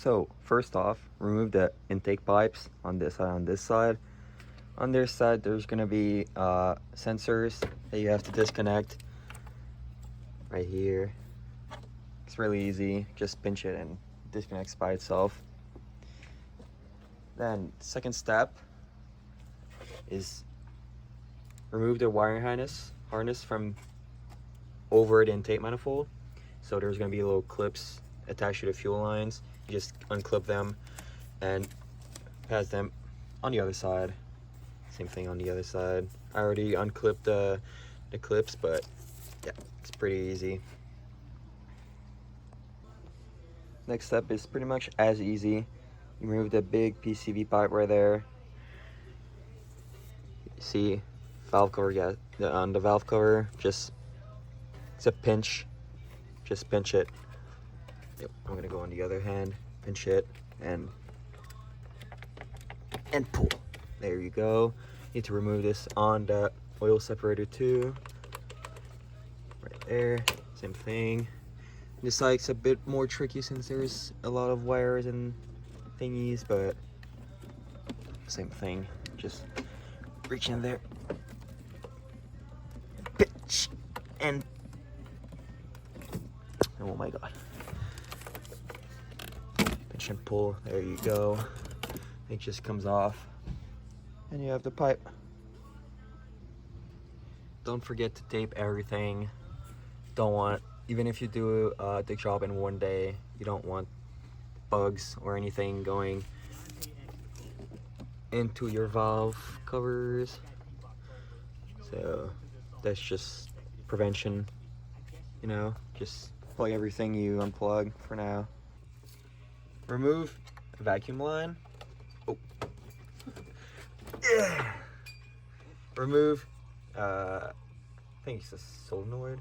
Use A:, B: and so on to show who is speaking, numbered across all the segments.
A: So first off, remove the intake pipes on this side, on this side. On this side, there's gonna be sensors that you have to disconnect right here. It's really easy, just pinch it and it disconnects by itself. Then second step is remove the wiring harness from over the intake manifold. So there's gonna be little clips attached to the fuel lines. You just unclip them and pass them on the other side. Same thing on the other side. I already unclipped the clips, but yeah, it's pretty easy. Next step is pretty much as easy. You remove the big PCV pipe right there. You see valve cover, yeah, on the valve cover, just it's a pinch. Just pinch it. Yep, I'm gonna go on the other hand, pinch it and pull. There you go. Need to remove this on the oil separator too. Right there, same thing. This side's a bit more tricky since there's a lot of wires and thingies, but same thing. Just reach in there, pinch, and oh my god. Pinch and pull, there you go. It just comes off. And you have the pipe. Don't forget to tape everything. Even if you do the job in one day, you don't want bugs or anything going into your valve covers. So that's just prevention, you know, just plug everything you unplug for now. Remove the vacuum line. Oh. Yeah. Remove, I think it's a solenoid,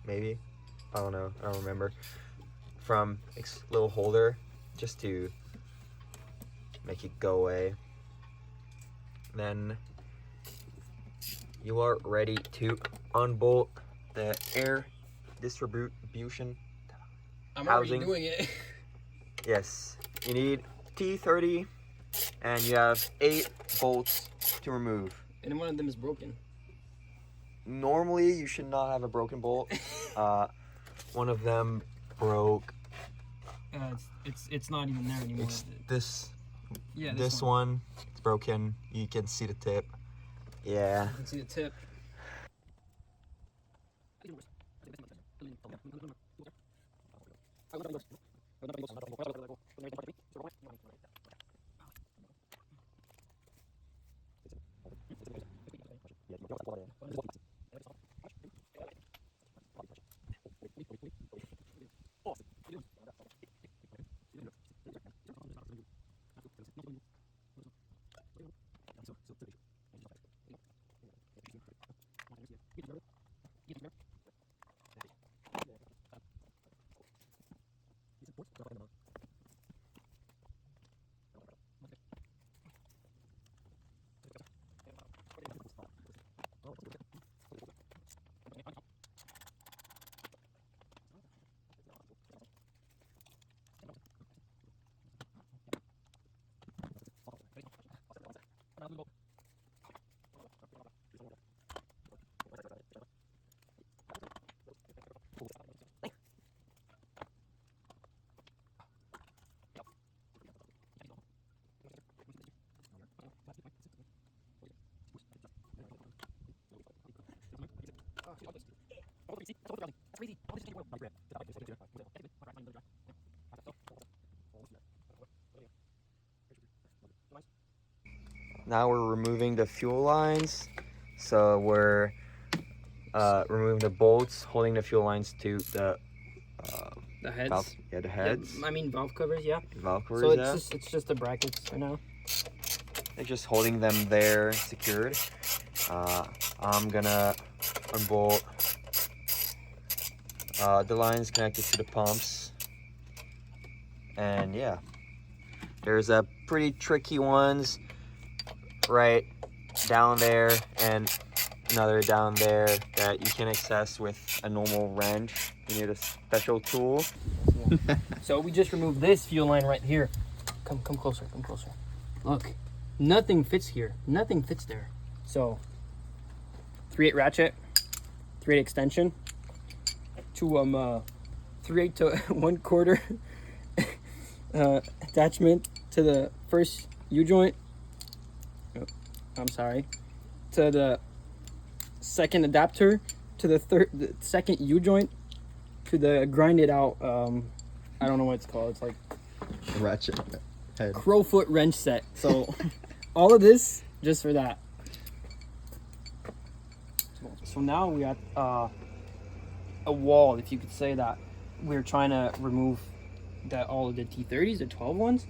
A: maybe. I don't know, I don't remember. From its little holder, just to make it go away. Then you are ready to unbolt the air distribution
B: I'm
A: housing.
B: already doing it.
A: Yes, you need T30 and you have 8 bolts to remove.
B: And one of them is broken.
A: Normally you should not have a broken bolt. One of them broke.
B: It's not even there anymore.
A: It's this.
B: Yeah,
A: this one. It's broken. You can see the tip. Yeah.
B: You can see the tip.
A: Now we're removing the fuel lines. So we're removing the bolts holding the fuel lines to the
B: heads.
A: Valve, yeah, the heads.
B: Yeah, I mean valve covers, yeah.
A: Valve covers,
B: so
A: yeah.
B: It's just the brackets right now.
A: They're just holding them there, secured. I'm gonna unbolt the lines connected to the pumps. And yeah, there's a pretty tricky ones right down there and another down there that you can access with a normal wrench. You need a special tool.
B: Yeah. So we just removed this fuel line right here. Come closer, come closer. Look, nothing fits here. Nothing fits there. So 3/8 ratchet, 3/8 extension, to 3/8 to 1/4 attachment to the first U-joint. Oh, I'm sorry. To the second adapter, to the second U-joint, to the grinded out, I don't know what it's called. It's like
A: ratchet head.
B: crowfoot wrench set. So all of this just for that. So now we got a wall, if you could say that. We're trying to remove all of the T30s, the 12 ones,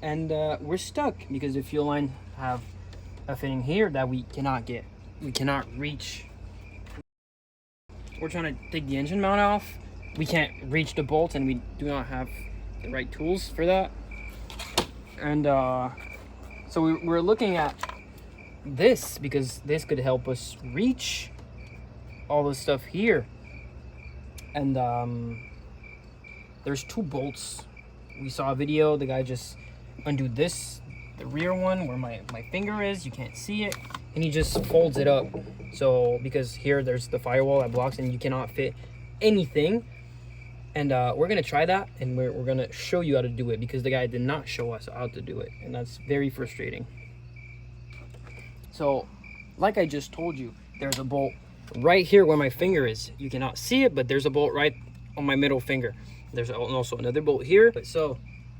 B: and we're stuck because the fuel line have a fitting here that we cannot get. We cannot reach. We're trying to take the engine mount off. We can't reach the bolts, and we do not have the right tools for that. And so we're looking at this because this could help us reach all this stuff here. And there's 2 bolts. We saw a video, the guy just undid this, the rear one where my finger is, you can't see it, and he just folds it up. So because here there's the firewall that blocks and you cannot fit anything. And we're gonna try that, and we're gonna show you how to do it because the guy did not show us how to do it, and that's very frustrating. So like I just told you, there's a bolt right here where my finger is. You cannot see it, but there's a bolt right on my middle finger. There's also another bolt here. So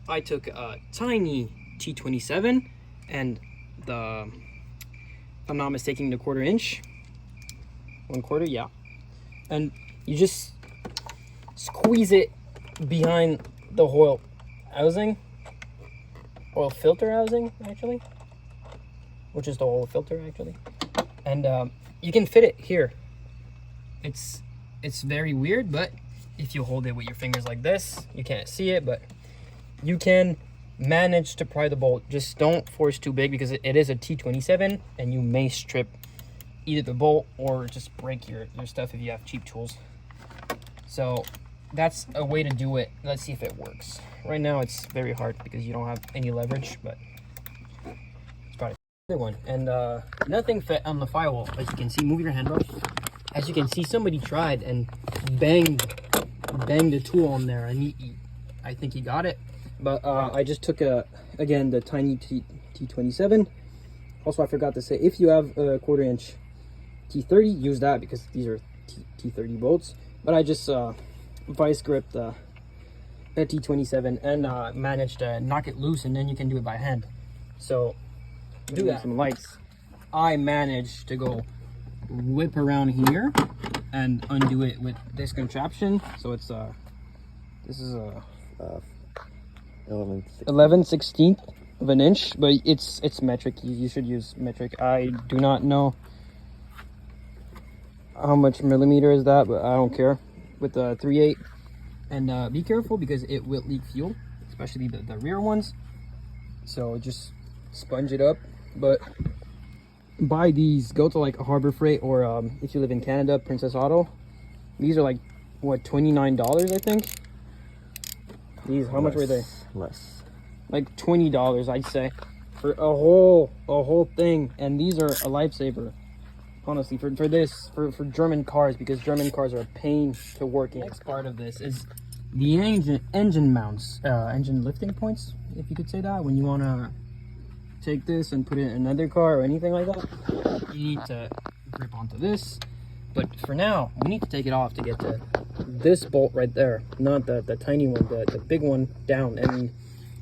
B: I took a tiny T27 and the, if I'm not mistaken, the 1/4 inch, 1/4, yeah, and you just squeeze it behind the oil housing, oil filter housing actually, which is the oil filter actually, and you can fit it here. It's very weird, but if you hold it with your fingers like this, you can't see it, but you can manage to pry the bolt. Just don't force too big because it is a T27 and you may strip either the bolt or just break your stuff if you have cheap tools. So that's a way to do it. Let's see if it works. Right now it's very hard because you don't have any leverage, but it's probably the one. And nothing fit on the firewall, as you can see. Move your hand up. As you can see, somebody tried and banged the tool on there, and I think he got it. But I just took again the tiny T27. Also, I forgot to say, if you have a 1/4 inch T30, use that because these are T30 bolts. But I just vice gripped the T27 and managed to knock it loose, and then you can do it by hand. So do that. Some lights. I managed to go whip around here and undo it with this contraption. So it's this is a 11/16 of an inch, but it's metric. You should use metric. I do not know how much millimeter is that, but I don't care. With the 3/8, and be careful because it will leak fuel, especially the rear ones. So just sponge it up. But buy these. Go to like a Harbor Freight, or if you live in Canada, Princess Auto. These are like what, $29, I think. These, how much were they?
A: Less.
B: Like $20, I'd say, for a whole thing. And these are a lifesaver, honestly, for German cars, because German cars are a pain to work in. Next part of this is the engine mounts, engine lifting points, if you could say that. When you want to take this and put it in another car or anything like that, you need to grip onto this. But for now, we need to take it off to get to this bolt right there, not the tiny one, the big one down. And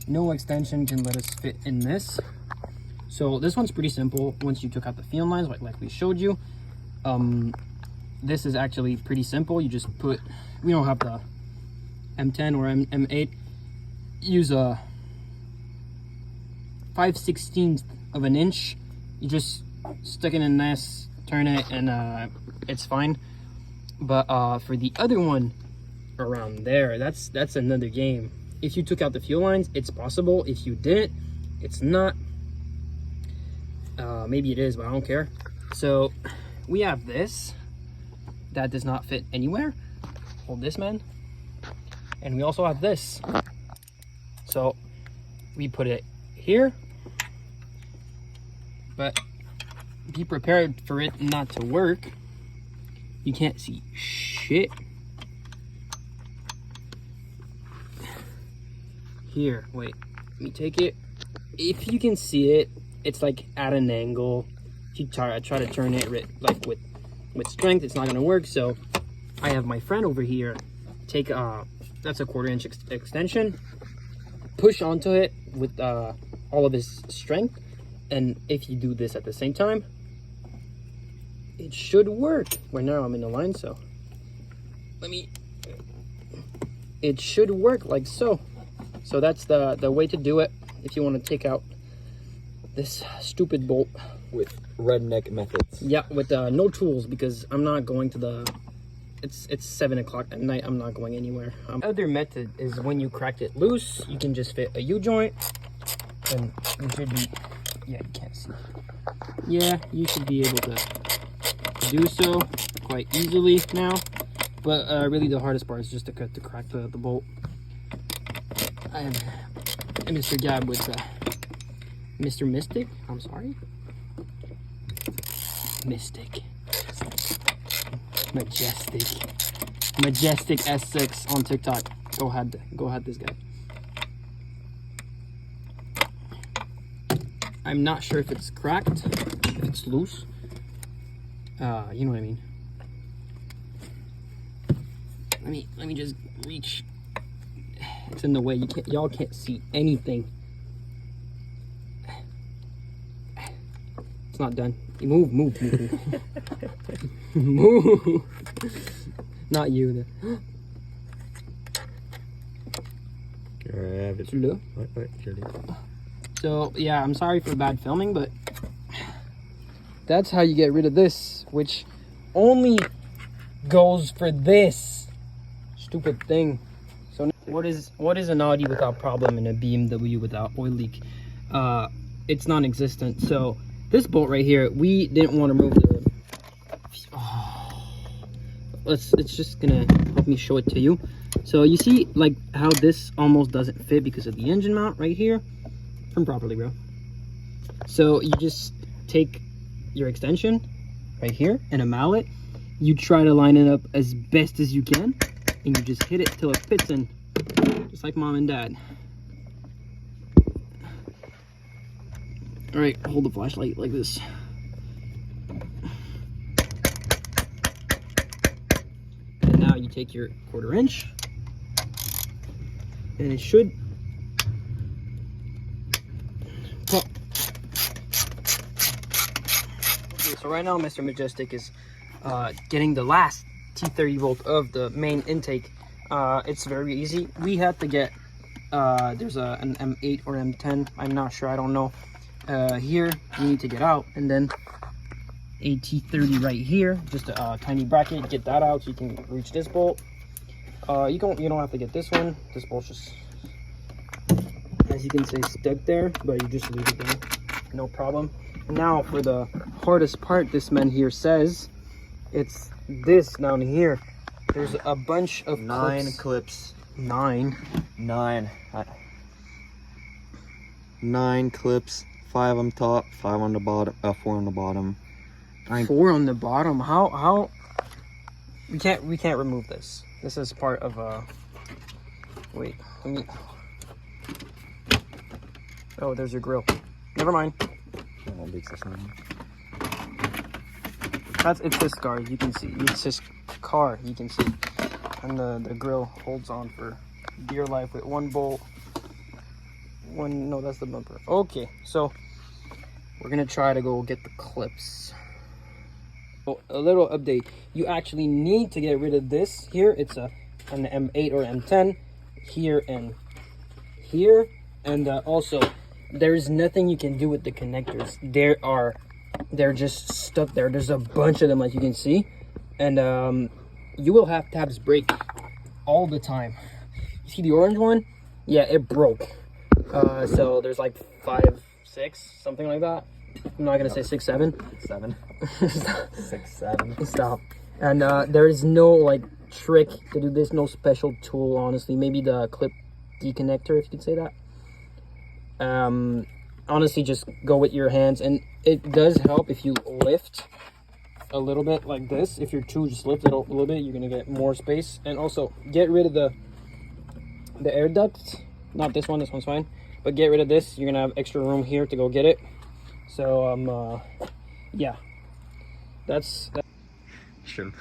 B: no extension can let us fit in this. So this one's pretty simple. Once you took out the fuel lines, like we showed you, this is actually pretty simple. You just put, we don't have the M10 or M8, use a 5/16 of an inch. You just stick it in this, turn it, and it's fine. But for the other one around there, that's another game. If you took out the fuel lines, it's possible. If you didn't, it's not. Maybe it is, but I don't care. So we have this that does not fit anywhere. Hold this, man. And we also have this. So we put it here, but be prepared for it not to work. You can't see shit. Here, wait, let me take it. If you can see it, it's like at an angle. If you try to turn it like with strength, it's not gonna work. So I have my friend over here take that's a 1/4 inch extension, push onto it with all of his strength, and if you do this at the same time, it should work. Right now I'm in the line, so it should work like so. So that's the way to do it if you want to take out this stupid bolt
A: with redneck methods.
B: Yeah, with no tools, because I'm not going to the it's 7 o'clock at night. I'm not going anywhere. Other method is when you crack it loose, you can just fit a U-joint, and you should be, yeah, you can't see. Yeah, you should be able to do so quite easily now. But really the hardest part is just to crack the bolt. I am Mr. Gab with Mr. Mystic. I'm sorry. Mystic. Majestic S6 on TikTok. Go ahead this guy. I'm not sure if it's cracked, if it's loose. You know what I mean. Let me just reach. It's in the way. Y'all can't see anything. It's not done. Move. Move. Not you. So yeah, I'm sorry for bad filming, but that's how you get rid of this, which only goes for this stupid thing. So what is an Audi without problem and a BMW without oil leak? It's non-existent. So this bolt right here, we didn't want to remove the it's just gonna help me show it to you. So you see like how this almost doesn't fit because of the engine mount right here. Turn properly, bro. So you just take your extension right here and a mallet, you try to line it up as best as you can, and you just hit it till it fits in, just like mom and dad. All right, hold the flashlight like this. And now you take your 1/4 inch, and it should pop. Okay, so right now Mr. Majestic is getting the last T30 volt of the main intake. It's very easy. We had to get there's an M8 or M10, I'm not sure, I don't know. Here you need to get out, and then a T30 right here, just a tiny bracket. Get that out so you can reach this bolt. You don't have to get this one. This bolt's just, as you can say, stuck there, but you just leave it there, no problem. Now for the hardest part, this man here says it's this down here. There's a bunch of
A: 9 clips.
B: 9
A: clips, 5 on top, 5 on the bottom, 4 on the bottom.
B: 4 on the bottom. How we can't remove this. This is part of wait, let me. Oh, there's your grill. Never mind. It's his car, you can see. It's his car, you can see. And the grill holds on for dear life with one bolt. No, that's the bumper. Okay, so we're gonna try to go get the clips. So, a little update. You actually need to get rid of this here. It's an M8 or M10 here and here. And also, there's nothing you can do with the connectors. They're just stuck there. There's a bunch of them, like you can see. And you will have tabs break all the time. You see the orange one? Yeah, it broke. So there's like 5, 6, something like that. I'm not gonna say 6, 7.
A: 7. 6, 7.
B: Stop. And there is no like trick to do this, no special tool, honestly. Maybe the clip deconnector, if you could say that. Honestly, just go with your hands, and it does help if you lift a little bit like this. If you're too, just lift it a little bit, you're gonna get more space. And also get rid of the air ducts. Not this one, this one's fine, but get rid of this. You're gonna have extra room here to go get it. So yeah, that's that.
A: Sure.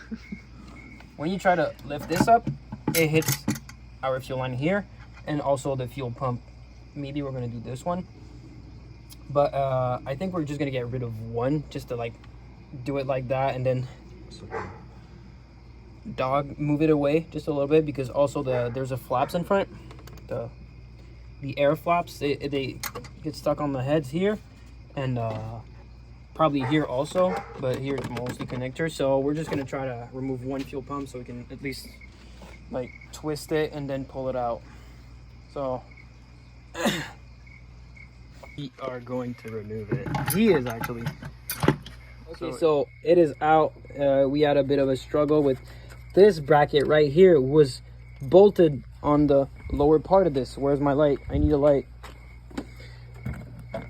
B: When you try to lift this up, it hits our fuel line here, and also the fuel pump. Maybe we're gonna do this one, but I think we're just gonna get rid of one, just to like do it like that, and then move it away just a little bit, because also there's a flaps in front, the air flaps, they get stuck on the heads here, and probably here also, but here it's mostly connector. So we're just gonna try to remove one fuel pump so we can at least like twist it and then pull it out. So we are going to remove it. He is actually. Okay, so it is out. We had a bit of a struggle with this bracket right here. It was bolted on the lower part of this. Where's my light? I need a light.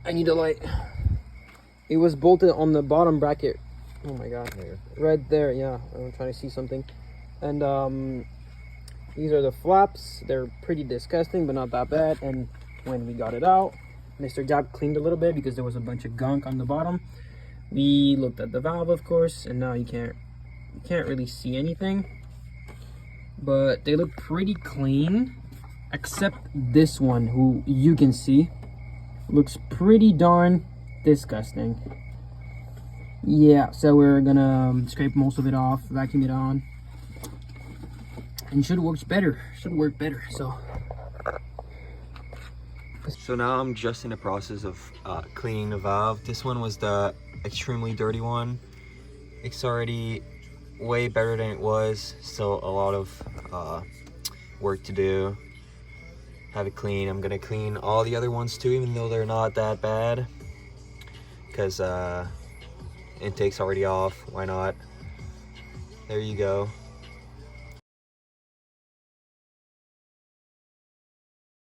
B: I need a light. It was bolted on the bottom bracket. Oh my god. Right there, yeah. I'm trying to see something. And these are the flaps. They're pretty disgusting, but not that bad. And when we got it out, Mr. Jab cleaned a little bit because there was a bunch of gunk on the bottom. We looked at the valve, of course, and now you can't really see anything. But they look pretty clean, except this one, who you can see looks pretty darn disgusting. Yeah, so we're gonna scrape most of it off, vacuum it on, and should work better.
A: So now I'm just in the process of cleaning the valve. This one was the extremely dirty one. It's already way better than it was. Still a lot of work to do. Have it clean. I'm gonna clean all the other ones too, even though they're not that bad, because intake's already off. Why not? There you go.